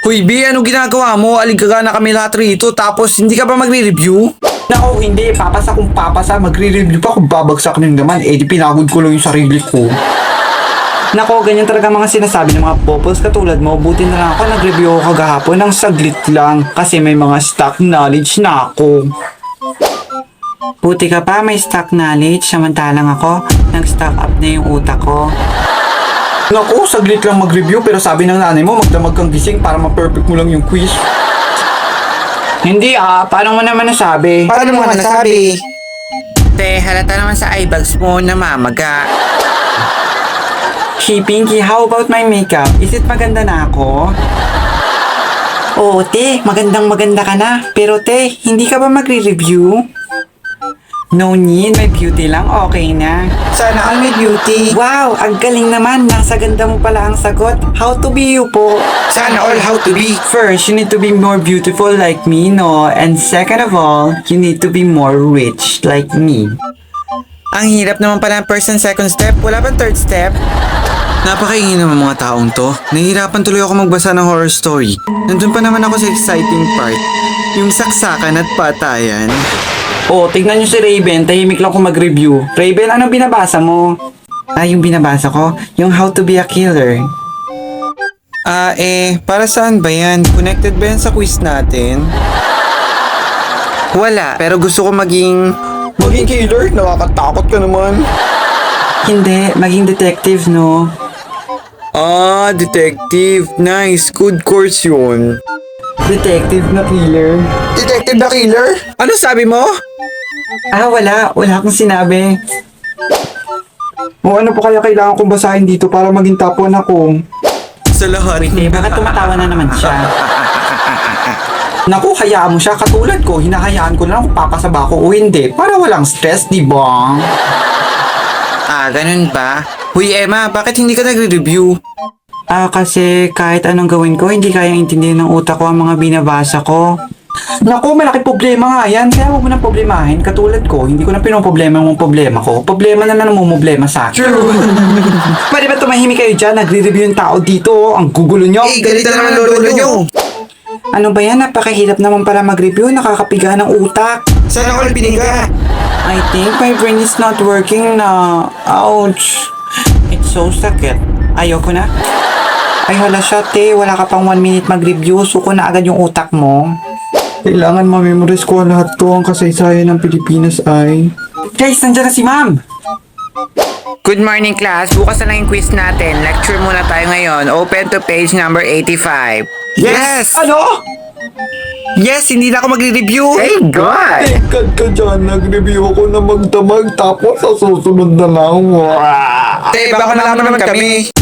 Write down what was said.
Hoy B, ano ginagawa mo? Aligga na kami lahat rito tapos hindi ka ba magre-review? Nako, hindi. Papasa kung papasa. Magre-review pa kung babagsak nyo naman. Eh, di pinagod ko lang yung sarili ko. Nako, ganyan talaga mga sinasabi ng mga popos katulad mo. Buti na lang ako nag-review ako kagahapon ng saglit lang. Kasi may mga stock knowledge na ako. Buti ka pa, may stock knowledge. Samantalang ako, nag-stock up na yung utak ko. Naku, saglit lang mag-review pero sabi ng nanay mo magdamag kang gising para ma-perfect mo lang yung quiz. Hindi paano mo naman nasabi? Paano mo nasabi? Te, halata naman sa eyebags mo na mamaga. Hey Pinky, how about my makeup? Is it maganda na ako? Oo te, magandang maganda ka na. Pero te, hindi ka ba magre-review? No need, may beauty lang, okay na. Sana all may beauty. Wow, ang galing naman. Nasa ganda mo pala ang sagot. How to be you po? Sana all how to be. First, you need to be more beautiful like me, no? And second of all, you need to be more rich like me. Ang hirap naman pala ng first and second step. Wala bang third step? Napakaingin naman mga taong to. Nahihirapan tuloy ako magbasa ng horror story. Nandun pa naman ako sa exciting part. Yung saksakan at patayan. Oh, tignan nyo si Raven. Tahimik lang kung mag-review. Raven, ano binabasa mo? Yung binabasa ko? Yung How to be a Killer. Para saan ba yan? Connected ba yan sa quiz natin? Wala, pero gusto ko maging killer? Nakakatakot ka naman. Hindi, maging detective, no? Detective. Nice. Good course yun. Detective na killer. Detective na killer? Ano sabi mo? Wala. Wala akong sinabi. O ano pa kaya kailangan kong basahin dito para maging top 1 ako? Sa lahat. Baka tumatawa na naman siya. Naku, hayaan mo siya. Katulad ko, hinahayaan ko na lang kung papasaba ko o hindi. Para walang stress, di ba? Ganun ba? Huy Emma, bakit hindi ka nagre-review? Kasi kahit anong gawin ko, hindi kayang intindihin ng utak ko ang mga binabasa ko. Naku, malaki problema nga yan. Kaya huwag mo nang problemahin. Katulad ko, hindi ko na pinoproblema yung problema ko. Problema na lang ang problema sa akin. Pwede ba tumahimik kayo dyan? Nagre-review yung tao dito. Ang gugulo nyo. Galit na naman lolo nyo. Ano ba yan? Napakahirap naman para mag-review. Nakakapiga ng utak. Sana all piniga. I think my brain is not working na. Ouch. It's so sakit. Ayoko na. Ay hala siya, te. Wala ka pang 1 minute mag-review. Suko na agad yung utak mo. Kailangan ma-memorize ko lahat to. Ang kasaysayan ng Pilipinas ay... Guys, nandiyan na si ma'am! Good morning class. Bukas na lang yung quiz natin. Lecture muna tayo ngayon. Open to page number 85. Yes! Ano? Yes, hindi na ako magre-review. Hey, God! Tekad ka dyan. Nag-review ako na magdamag tapos sa susunod na lang. Te, baka malaman naman kami.